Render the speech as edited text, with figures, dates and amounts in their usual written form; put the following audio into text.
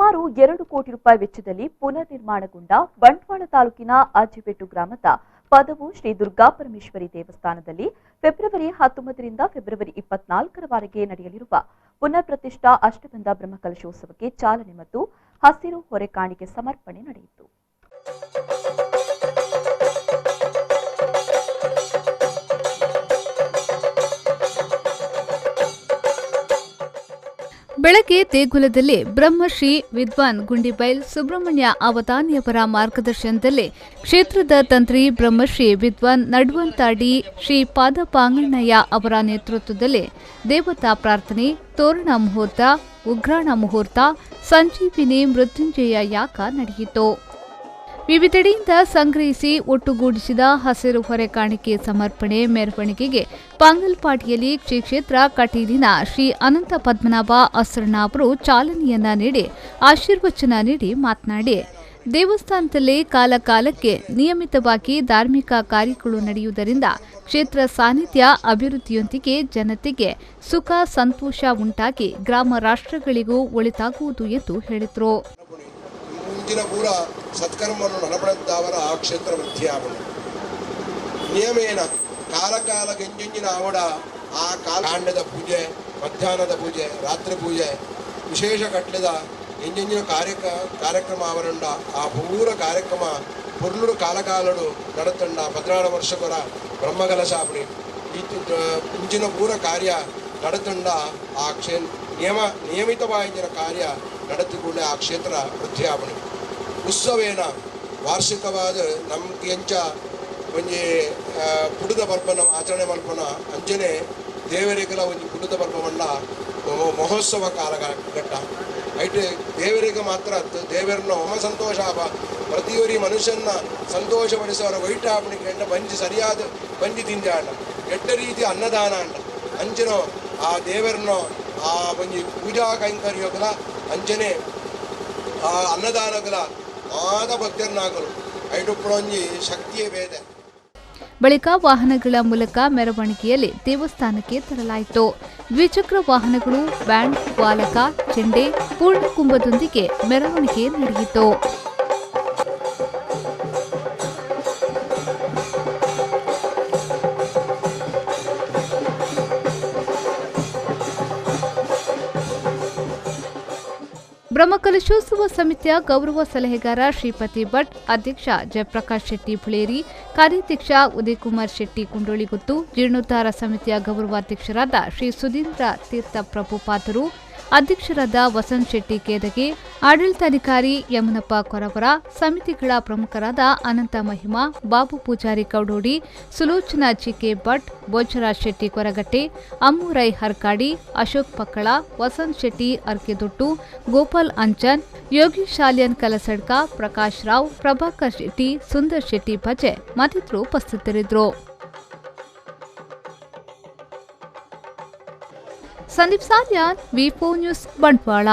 ಸುಮಾರು 2 ಕೋಟಿ ರೂಪಾಯಿ ವೆಚ್ಚದಲ್ಲಿ ಪುನರ್ ನಿರ್ಮಾಣಗೊಂಡ ಬಂಟ್ವಾಳ ತಾಲೂಕಿನ ಆಜಿಬೆಟ್ಟು ಗ್ರಾಮದ ಪದವು ಶ್ರೀ ದುರ್ಗಾಪರಮೇಶ್ವರಿ ದೇವಸ್ಥಾನದಲ್ಲಿ ಫೆಬ್ರವರಿ 19 ರಿಂದ ಫೆಬ್ರವರಿ 24ರವರೆಗೆ ನಡೆಯಲಿರುವ ಪುನರ್ ಪ್ರತಿಷ್ಠಾ ಅಷ್ಟಬಂಧ ಬ್ರಹ್ಮಕಲಶೋತ್ಸವಕ್ಕೆ ಚಾಲನೆ ಮತ್ತು ಹಸಿರು ಹೊರೆ ಕಾಣಿಕೆ ಸಮರ್ಪಣೆ ನಡೆಯಿತು. ಬೆಳಗ್ಗೆ ದೇಗುಲದಲ್ಲಿ ಬ್ರಹ್ಮಶ್ರೀ ವಿದ್ವಾನ್ ಗುಂಡಿಬೈಲ್ ಸುಬ್ರಹ್ಮಣ್ಯ ಅವತಾನಿಯವರ ಮಾರ್ಗದರ್ಶನದಲ್ಲಿ ಕ್ಷೇತ್ರದ ತಂತ್ರಿ ಬ್ರಹ್ಮಶ್ರೀ ವಿದ್ವಾನ್ ನಡುವಂತಾಡಿ ಶ್ರೀ ಪಾದಪಾಂಗಣ್ಣಯ್ಯ ಅವರ ನೇತೃತ್ವದಲ್ಲಿ ದೇವತಾ ಪ್ರಾರ್ಥನೆ, ತೋರಣ ಮುಹೂರ್ತ, ಉಗ್ರಾಣ ಮುಹೂರ್ತ, ಸಂಜೀವಿನಿ ಮೃತ್ಯುಂಜಯ ಯಾಗ ನಡೆಯಿತು. ವಿವಿಧೆಡೆಯಿಂದ ಸಂಗ್ರಹಿಸಿ ಒಟ್ಟುಗೂಡಿಸಿದ ಹಸಿರು ಹೊರೆ ಕಾಣಿಕೆ ಸಮರ್ಪಣೆ ಮೆರವಣಿಗೆಗೆ ಪಾಂಗಲ್ಪಾಡಿಯಲ್ಲಿ ಶ್ರೀ ಕ್ಷೇತ್ರ ಕಟೀಲಿನ ಶ್ರೀ ಅನಂತ ಪದ್ಮನಾಭ ಅಸರಣ ಅವರು ಚಾಲನೆಯನ್ನ ನೀಡಿ ಆಶೀರ್ವಚನ ನೀಡಿ ಮಾತನಾಡಿ, ದೇವಸ್ಥಾನದಲ್ಲಿ ಕಾಲಕಾಲಕ್ಕೆ ನಿಯಮಿತವಾಗಿ ಧಾರ್ಮಿಕ ಕಾರ್ಯಗಳು ನಡೆಯುವುದರಿಂದ ಕ್ಷೇತ್ರ ಸಾನ್ನಿಧ್ಯ ಅಭಿವೃದ್ಧಿಯೊಂದಿಗೆ ಜನತೆಗೆ ಸುಖ ಸಂತೋಷ ಉಂಟಾಗಿ ಗ್ರಾಮ ರಾಷ್ಟ್ರಗಳಿಗೂ ಒಳಿತಾಗುವುದು ಎಂದು ಹೇಳಿದರು. ಮುಂದಿನ ಪೂರ ಸತ್ಕರ್ಮವನ್ನು ನಡಪಡದ್ದವರ ಆ ಕ್ಷೇತ್ರ ವೃದ್ಧಿಯಾಗುವುದು ನಿಯಮೇನ ಕಾಲ ಗೆಂಜಿನ ಆವಡ ಆ ಕಾಂಡದ ಪೂಜೆ, ಮಧ್ಯಾಹ್ನದ ಪೂಜೆ, ರಾತ್ರಿ ಪೂಜೆ, ವಿಶೇಷ ಕಟ್ಟದ ಎಂಜಿನ ಕಾರ್ಯಕ್ರಮ ಅವರಂಡ ಆ ಪೂರ ಕಾರ್ಯಕ್ರಮ ಪುರ್ಲುಡು ಕಾಲಕಾಲಡು ನಡತಂಡ 16 ವರ್ಷಕರ ಬ್ರಹ್ಮಕಲಶಾಪಣಿ ಇಂಚಿನ ಪೂರ ಕಾರ್ಯ ನಡತಂಡ ಆ ನಿಯಮಿತವಾದ ಕಾರ್ಯ ನಡೆದುಕೊಂಡೆ ಆ ಕ್ಷೇತ್ರ ವೃದ್ಧಿಯಾಪಣಿ ಉತ್ಸವೇನ ವಾರ್ಷಿಕವಾದ ನಮ್ಗೆ ಎಂಚ ಒಂಜಿ ಪುಡುದ ಪರ್ಪನ ಆಚರಣೆ ಮಲ್ಪನ ಅಂಚನೆ ದೇವರಿಗೆಲ್ಲ ಒಂಜಿ ಪುಡುದ ಪರ್ಪಮಂಡ ಮಹೋತ್ಸವ ಕಾಲಘಟ್ಟ ಐಟು ದೇವರಿಗೆ ಮಾತ್ರ ದೇವರನ್ನ ಒಮ್ಮ ಸಂತೋಷ ಪ್ರತಿಯೊರಿ ಮನುಷ್ಯನ ಸಂತೋಷಪಡಿಸುವವರ ವೈಟ್ ಆಪಣಿಕೆ ಅಂಡ ಬಂಜಿ ಸರಿಯಾದ ಬಂಜಿ ತಿಂಜ ಅಂಡ ಎಟ್ಟ ರೀತಿ ಅನ್ನದಾನ ಅಂಡ ಅಂಚನ ಆ ದೇವರನ್ನ ಆ ಒಂಜಿ ಪೂಜಾ ಕೈಂಕರ್ಯಗಳ ಅಂಚನೆ ಆ ಅನ್ನದಾನಗಳ ಆದ ಭಕ್ತರನ್ನಾಗಲು ಐಟುಪ್ಪಳೊಂಜಿ ಶಕ್ತಿಯೇ ಬೇದೆ. ಬಳಿಕ ವಾಹನಗಳ ಮೂಲಕ ಮೆರವಣಿಗೆಯಲ್ಲಿ ದೇವಸ್ಥಾನಕ್ಕೆ ತರಲಾಯಿತು. ದ್ವಿಚಕ್ರ ವಾಹನಗಳು, ಬ್ಯಾಂಡ್, ವಾಲಕ, ಚೆಂಡೆ, ಪೂರ್ಣಕುಂಭದೊಂದಿಗೆ ಮೆರವಣಿಗೆ ನಡೆಯಿತು. ಬ್ರಹ್ಮಕಲಶೋತ್ಸವ ಸಮಿತಿಯ ಗೌರವ ಸಲಹೆಗಾರ ಶ್ರೀಪತಿ ಭಟ್, ಅಧ್ಯಕ್ಷ ಜಯಪ್ರಕಾಶ್ ಶೆಟ್ಟಿ ಭುಳೇರಿ, ಕಾರ್ಯಾಧ್ಯಕ್ಷ ಉದಯಕುಮಾರ್ ಶೆಟ್ಟಿ ಕುಂಡೋಳಿಗುತ್ತು, ಜೀರ್ಣೋದ್ಧಾರ ಸಮಿತಿಯ ಗೌರವಾಧ್ಯಕ್ಷರಾದ ಶ್ರೀ ಸುಧೀಂದ್ರ ತೀರ್ಥ ಪ್ರಭುಪಾದರು, ಅಧ್ಯಕ್ಷರಾದ ವಸಂತ್ ಶೆಟ್ಟಿ ಕೇದಗೆ, ಆಡಳಿತಾಧಿಕಾರಿ ಯಮನಪ್ಪ ಕೊರವರ, ಸಮಿತಿಗಳ ಪ್ರಮುಖರಾದ ಅನಂತ ಮಹಿಮಾ, ಬಾಬು ಪೂಜಾರಿ ಕೌಡೋಡಿ, ಸುಲೋಚನಾ ಜಿಕೆ ಭಟ್, ಭೋಜರಾಜ್ ಶೆಟ್ಟಿ ಕೊರಗಟ್ಟೆ, ಅಮ್ಮೂರೈ ಹರ್ಕಾಡಿ, ಅಶೋಕ್ ಪಕ್ಕಳ, ವಸಂತ್ ಶೆಟ್ಟಿ ಅರ್ಕೆದೊಟ್ಟು, ಗೋಪಾಲ್ ಅಂಚನ್, ಯೋಗೀಶ್ ಶಾಲ್ಯನ್ ಕಲಸಡ್ಕ, ಪ್ರಕಾಶ್ ರಾವ್, ಪ್ರಭಾಕರ್ ಶೆಟ್ಟಿ, ಸುಂದರ್ ಶೆಟ್ಟಿ ಭಜೆ ಮತ್ತಿತರರು ಉಪಸ್ಥಿತರಿದ್ದರು. ಸಂದೀಪ್ ಸಾಲ್ಯಾನ್, ವಿ4 ನ್ಯೂಸ್, ಬಂಟ್ವಾಳ.